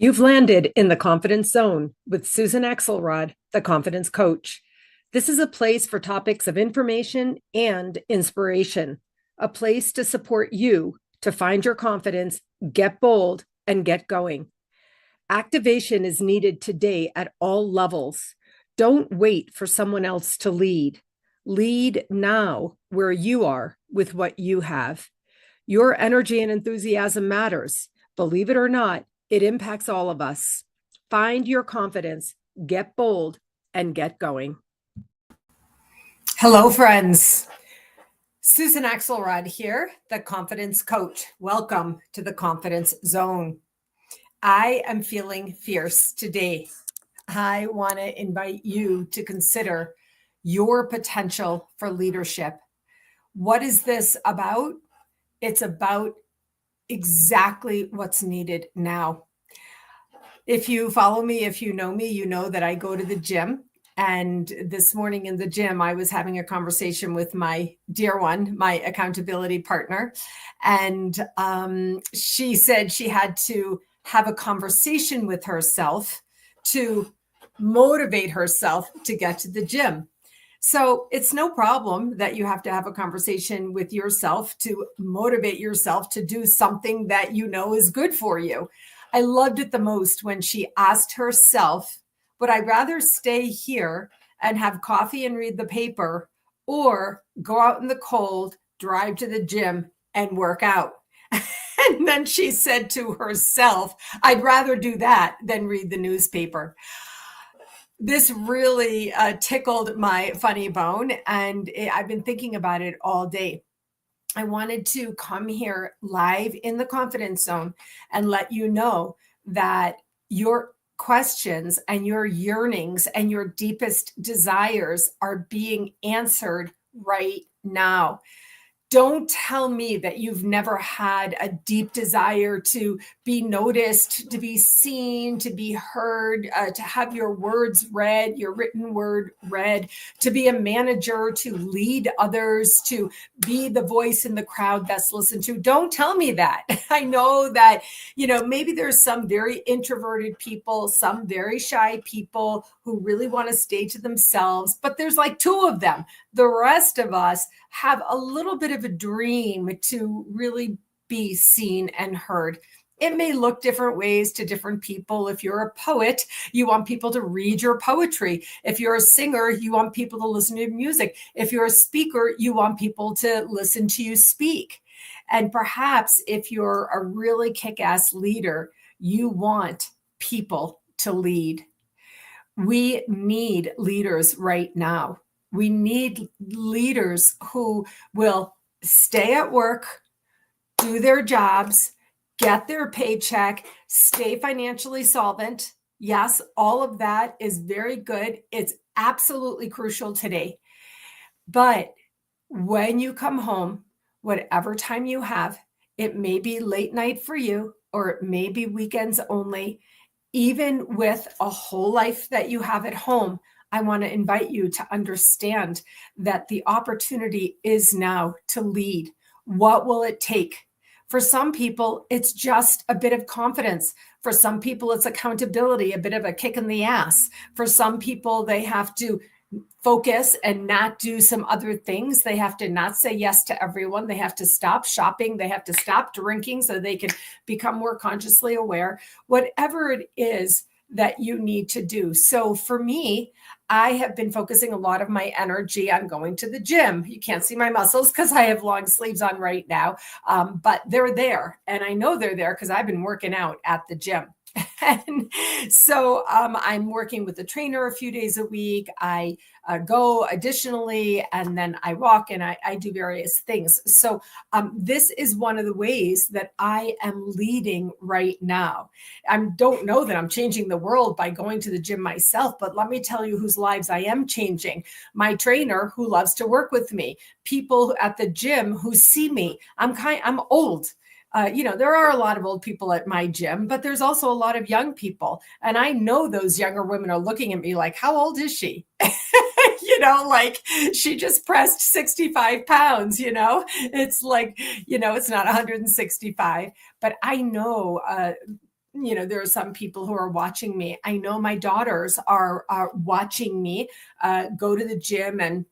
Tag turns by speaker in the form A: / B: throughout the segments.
A: You've landed in the confidence zone with Susan Axelrod, the confidence coach. This is a place for topics of information and inspiration, a place to support you to find your confidence, get bold, and get going. Activation is needed today at all levels. Don't wait for someone else to lead. Lead now where you are with what you have. Your energy and enthusiasm matters. Believe it or not, it impacts all of us. Find your confidence, get bold, and get going. Hello, friends. Susan Axelrod here, the confidence coach. Welcome to the confidence zone. I am feeling fierce today. I want to invite you to consider your potential for leadership. What is this about? It's about exactly what's needed now. If you follow me, if you know me, you know that I go to the gym. And this morning in the gym, I was having a conversation with my dear one, my accountability partner. And she said she had to have a conversation with herself to motivate herself to get to the gym. So it's no problem that you have to have a conversation with yourself to motivate yourself to do something that you know is good for you. I loved it the most when she asked herself, would I rather stay here and have coffee and read the paper, or go out in the cold, drive to the gym and work out? And then she said to herself, I'd rather do that than read the newspaper. This really tickled my funny bone, and I've been thinking about it all day. I wanted to come here live in the confidence zone and let you know that your questions and your yearnings and your deepest desires are being answered right now. Don't tell me that you've never had a deep desire to be noticed, to be seen, to be heard, to have your words read, your written word read, to be a manager, to lead others, to be the voice in the crowd that's listened to. Don't tell me that. I know that, maybe there's some very introverted people, some very shy people who really want to stay to themselves, but there's like two of them. The rest of us have a little bit of a dream to really be seen and heard. It may look different ways to different people. If you're a poet, you want people to read your poetry. If you're a singer, you want people to listen to your music. If you're a speaker, you want people to listen to you speak. And perhaps if you're a really kick-ass leader, you want people to lead. We need leaders right now. We need leaders who will stay at work, do their jobs, get their paycheck, stay financially solvent. Yes, all of that is very good. It's absolutely crucial today. But when you come home, whatever time you have, it may be late night for you, or it may be weekends only. Even with a whole life that you have at home, I want to invite you to understand that the opportunity is now to lead. What will it take? For some people, it's just a bit of confidence. For some people, it's accountability, a bit of a kick in the ass. For some people, they have to focus and not do some other things. They have to not say yes to everyone. They have to stop shopping. They have to stop drinking so they can become more consciously aware. Whatever it is that you need to do. So for me, I have been focusing a lot of my energy on going to the gym. You can't see my muscles because I have long sleeves on right now, but they're there. And I know they're there because I've been working out at the gym. And so I'm working with a trainer a few days a week. I go additionally, and then I walk and I do various things. So this is one of the ways that I am leading right now. I don't know that I'm changing the world by going to the gym myself, but let me tell you whose lives I am changing. My trainer who loves to work with me, people at the gym who see me. I'm old. There are a lot of old people at my gym, but there's also a lot of young people. And I know those younger women are looking at me like, how old is she? Like she just pressed 65 pounds, it's like, it's not 165, but I know there are some people who are watching me. I know my daughters are watching me go to the gym and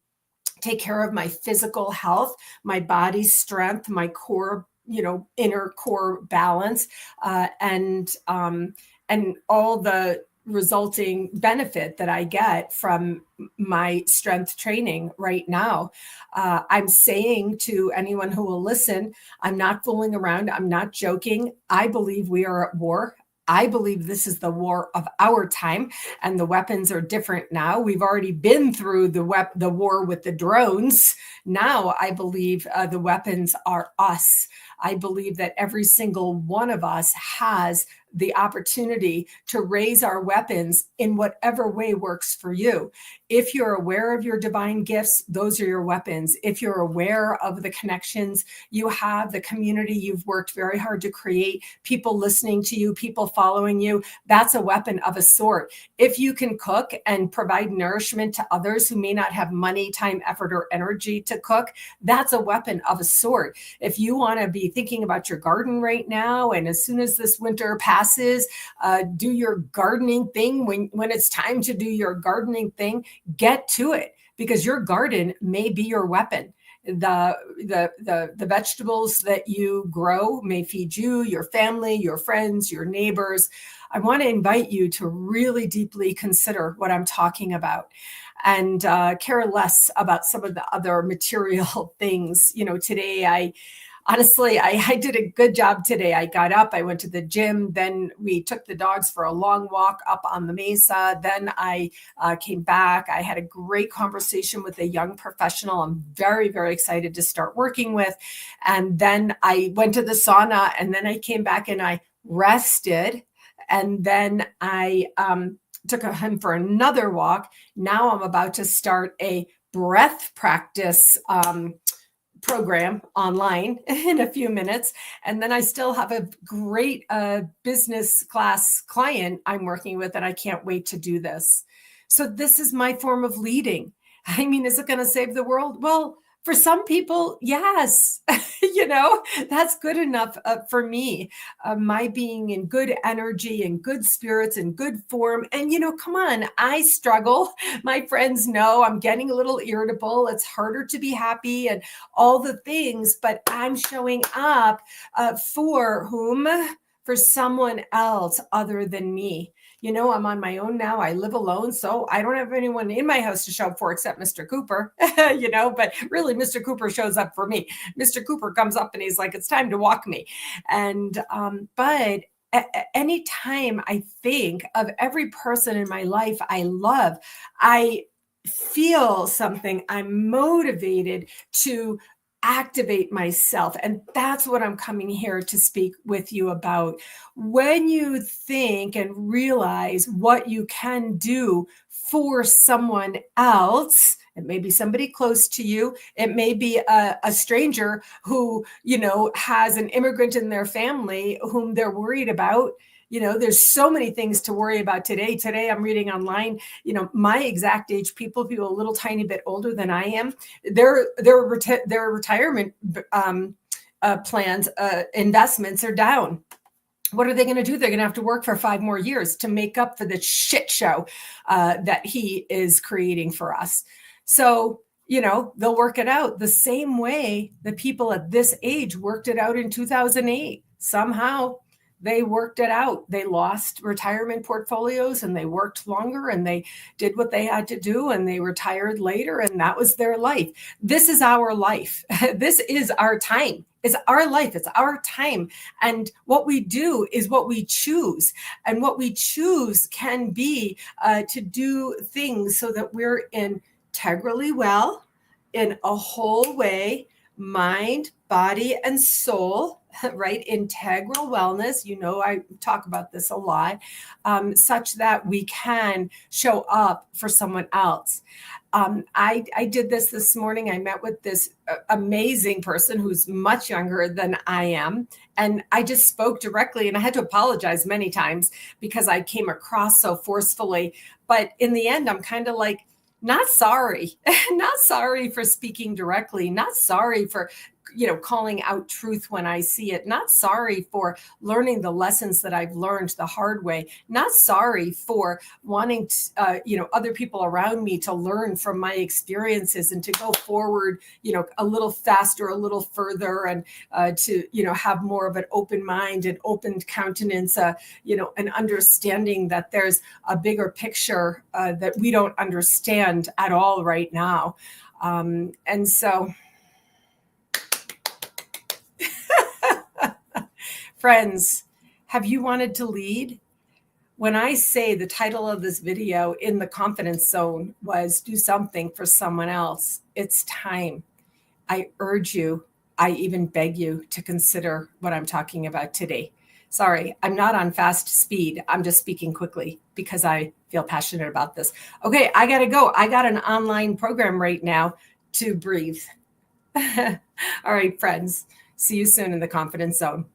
A: take care of my physical health, my body strength, my core, inner core balance, and all the resulting benefit that I get from my strength training right now. I'm saying to anyone who will listen, I'm not fooling around. I'm not joking. I believe we are at war. I believe this is the war of our time, and the weapons are different now. We've already been through the war with the drones. Now I believe the weapons are us. I believe that every single one of us has the opportunity to raise our weapons in whatever way works for you. If you're aware of your divine gifts, those are your weapons. If you're aware of the connections you have, the community you've worked very hard to create, people listening to you, people following you, that's a weapon of a sort. If you can cook and provide nourishment to others who may not have money, time, effort, or energy to cook, that's a weapon of a sort. If you want to be thinking about your garden right now, and as soon as this winter passes, do your gardening thing. When it's time to do your gardening thing, get to it, because your garden may be your weapon. The vegetables that you grow may feed you, your family, your friends, your neighbors. I want to invite you to really deeply consider what I'm talking about, and care less about some of the other material things. Today honestly, I did a good job today. I got up, I went to the gym, then we took the dogs for a long walk up on the mesa. Then I came back. I had a great conversation with a young professional I'm very, very excited to start working with. And then I went to the sauna, and then I came back and I rested. And then I took him for another walk. Now I'm about to start a breath practice program online in a few minutes. And then I still have a great business class client I'm working with, and I can't wait to do this. So this is my form of leading. I mean, is it going to save the world? Well, for some people, yes. That's good enough for me. My being in good energy and good spirits and good form. And, come on, I struggle. My friends know I'm getting a little irritable. It's harder to be happy and all the things, but I'm showing up for whom? For someone else other than me. I'm on my own now. I live alone, so I don't have anyone in my house to show up for except Mr. Cooper, but really Mr. Cooper shows up for me. Mr. Cooper comes up and he's like, it's time to walk me. And, but anytime I think of every person in my life I love, I feel something. I'm motivated to activate myself. And that's what I'm coming here to speak with you about. When you think and realize what you can do for someone else, it may be somebody close to you. It may be a stranger who, has an immigrant in their family whom they're worried about. There's so many things to worry about today. Today, I'm reading online, my exact age people a little tiny bit older than I am, their retirement plans, investments are down. What are they going to do? They're going to have to work for 5 more years to make up for the shit show that he is creating for us. So, they'll work it out the same way the people at this age worked it out in 2008. Somehow they worked it out. They lost retirement portfolios and they worked longer and they did what they had to do and they retired later, and that was their life. This is our life. This is our time. It's our life. It's our time. And what we do is what we choose. And what we choose can be to do things so that we're integrally well, in a whole way, mind, body, and soul, right? Integral wellness. I talk about this a lot, such that we can show up for someone else. I did this morning. I met with this amazing person who's much younger than I am. And I just spoke directly, and I had to apologize many times because I came across so forcefully. But in the end, I'm kind of like, not sorry, not sorry for speaking directly, not sorry for calling out truth when I see it. Not sorry for learning the lessons that I've learned the hard way. Not sorry for wanting other people around me to learn from my experiences and to go forward, a little faster, a little further, and to have more of an open mind and open countenance, an understanding that there's a bigger picture that we don't understand at all right now. And so, friends, have you wanted to lead? When I say the title of this video in the confidence zone was do something for someone else, it's time. I urge you, I even beg you to consider what I'm talking about today. Sorry, I'm not on fast speed. I'm just speaking quickly because I feel passionate about this. Okay, I got to go. I got an online program right now to breathe. All right, friends, see you soon in the confidence zone.